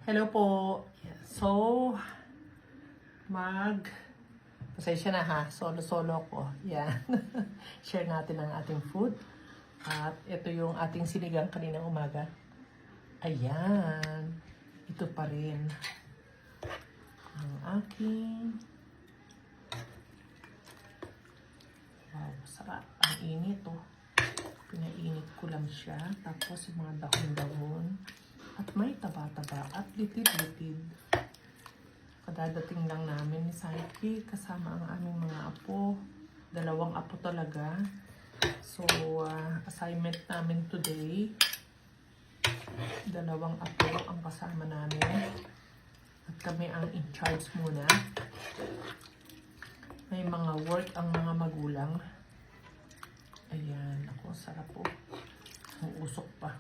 Hello po. So, pasensya na ha, solo-solo ko. Yan. Share natin ang ating food. At ito yung ating sinigang kaninang umaga. Ayan. Ito pa rin. Ang aking. Wow, sarap. Ang init oh. Pinainit ko lang siya. Tapos yung mga dahon-dahon. At may taba-taba at litid-litid. Kadadating lang namin ni Saiki kasama ang aming mga apo. 2 apo talaga. So, assignment namin today. 2 apo ang kasama namin. At kami ang in charge muna. May mga work ang mga magulang. Ayan, ako sarap po. Ang usok pa.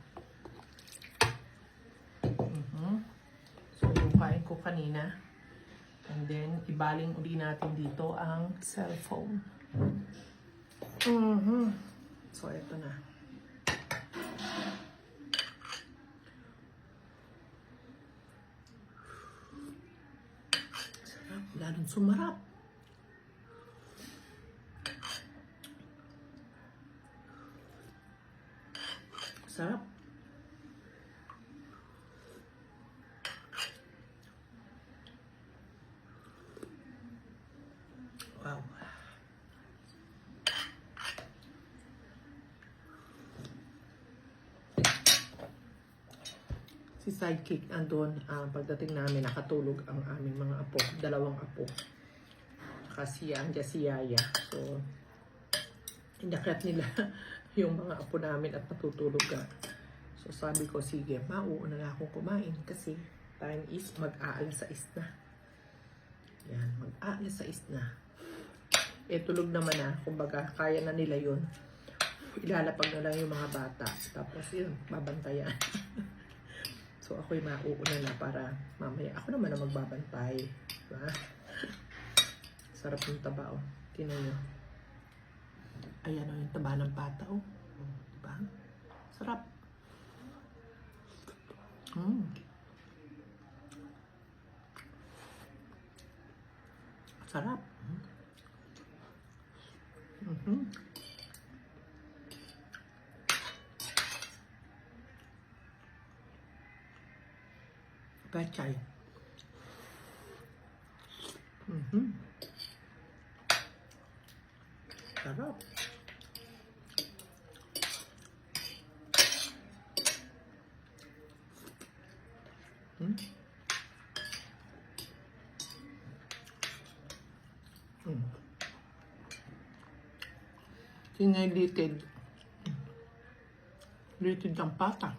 So, yung kain ko kanina. And then, ibaling uli natin dito ang cellphone. So, ito na. Sarap. Lalong sumarap. Sarap. Wow. Si Sidekick andun, pagdating namin nakatulog ang aming mga apo, 2 apo. Kasi andyan si Yaya. So, inakyat nila yung mga apo namin at natutulog ka. So, sabi ko, sige, mauuna na akong kumain kasi time is mag-aalas 6 na. Yan, mag-aalas 6 na. Tulog naman na, kumbaga, kaya na nila yun. Ilalapag na lang yung mga bata. Tapos yun, babantayan. So, ako'y mauuna na para mamaya. Ako naman na magbabantay. Diba? Sarap yung taba, oh. Tingnan nyo. Ayan, oh, yung taba ng bata, oh. Diba? Sarap. Sarap. Pechay. Sarap. Tingnan litid. Litid ang pata.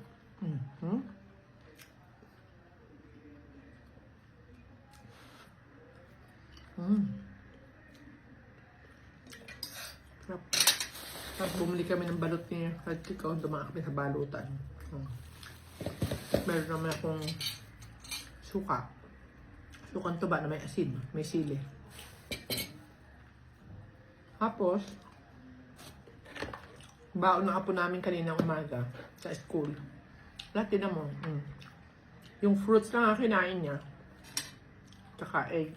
Sarap. Tapos bumili kami ng balot niya. At ikaw, dumaan kami sa balutan. Meron naman akong suka. Sukang tuba na may asin. May sili. Tapos, baon ng apo namin kaninang umaga sa school. Lahat din mo. Yung fruits lang ang kinain niya. Tsaka egg.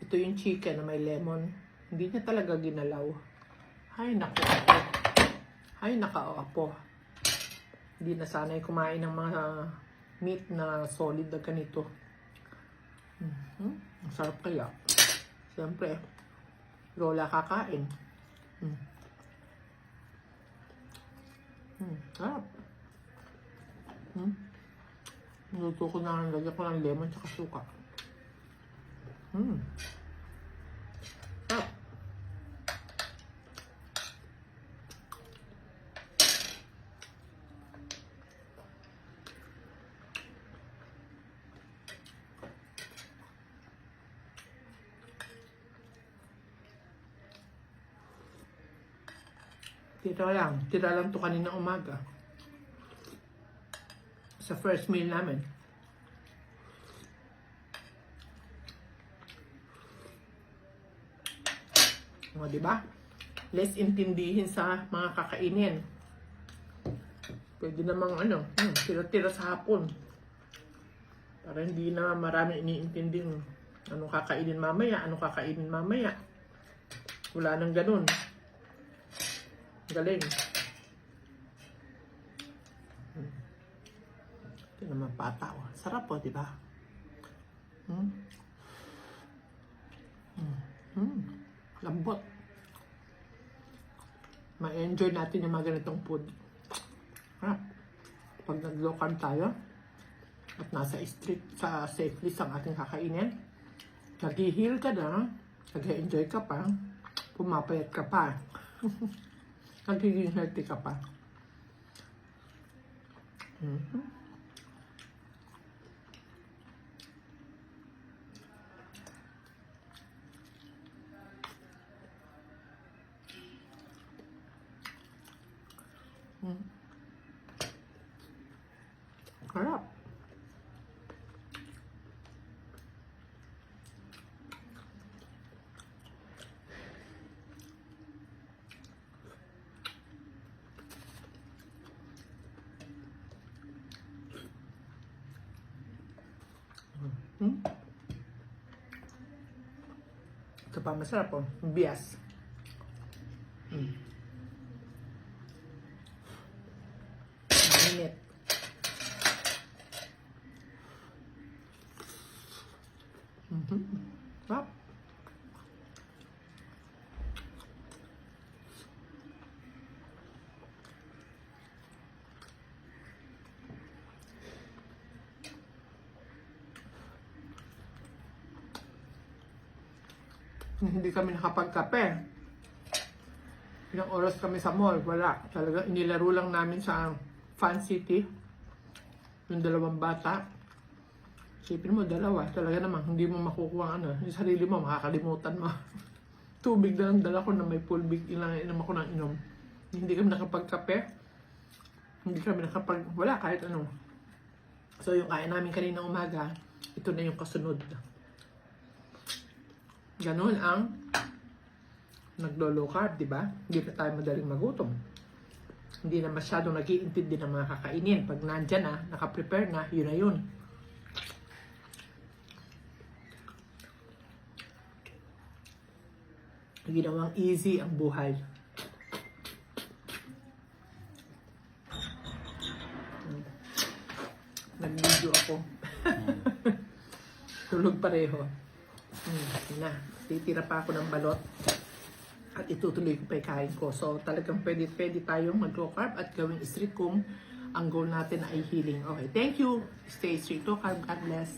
Ito yung chicken na may lemon. Hindi niya talaga ginalaw. Hay nako apo. Hay naka apo. Hindi na sanay kumain ng mga meat na solid na ganito. Ang sarap kaya. Siyempre, lola kakain. Sarap. Luto ko na, lagyan ko ng lemon tsaka suka. Sarap. Tira lang to kanina umaga. Sa first meal namin. O, diba? Less intindihin sa mga kakainin. Pwede namang tira-tira sa hapon. Para hindi na marami iniintinding anong kakainin mamaya, anong kakainin mamaya. Wala nang ganun. Galing. Ito naman pata. Oh. Sarap po, di ba? Lambot. Ma-enjoy natin yung mga ganitong food. Sarap. Pag nag-local tayo at nasa street, sa safe list ang ating kakainin, nag-heal ka na, nag-enjoy ka pa, pumapayat ka pa, nagiging healthy ka pa. Harap. Ito pa masarap po. Bias. Mainit. Sarap. Hindi kami nakapagkape. Ilang oras kami sa mall, wala. Talaga, inilaro lang namin sa Fan City. Yung dalawang bata. Sipin mo, dalawa. Talaga naman, hindi mo makukuha ano. Yung sarili mo, makakalimutan mo. Tubig na lang dala ko na may full big. Inom ako ng inom. Hindi kami nakapagkape. Hindi kami wala kahit ano. So, yung kain namin kanina umaga, ito na yung kasunod. Ganun ang naglo-low carb, di ba? Hindi na tayo madaling magutom. Hindi na masyadong nag-iintindi ng mga kakainin. Pag nandyan na, nakaprepare na, yun na yun. Ginawang easy ang buhay. Nag-video ako. Tulog pareho. Na, titira pa ako ng balot at itutuloy ko pa yung kain ko. So talagang pwede tayong mag-low carb at gawing strict kung ang goal natin ay healing. Okay, thank you. Stay strict to carb. God bless.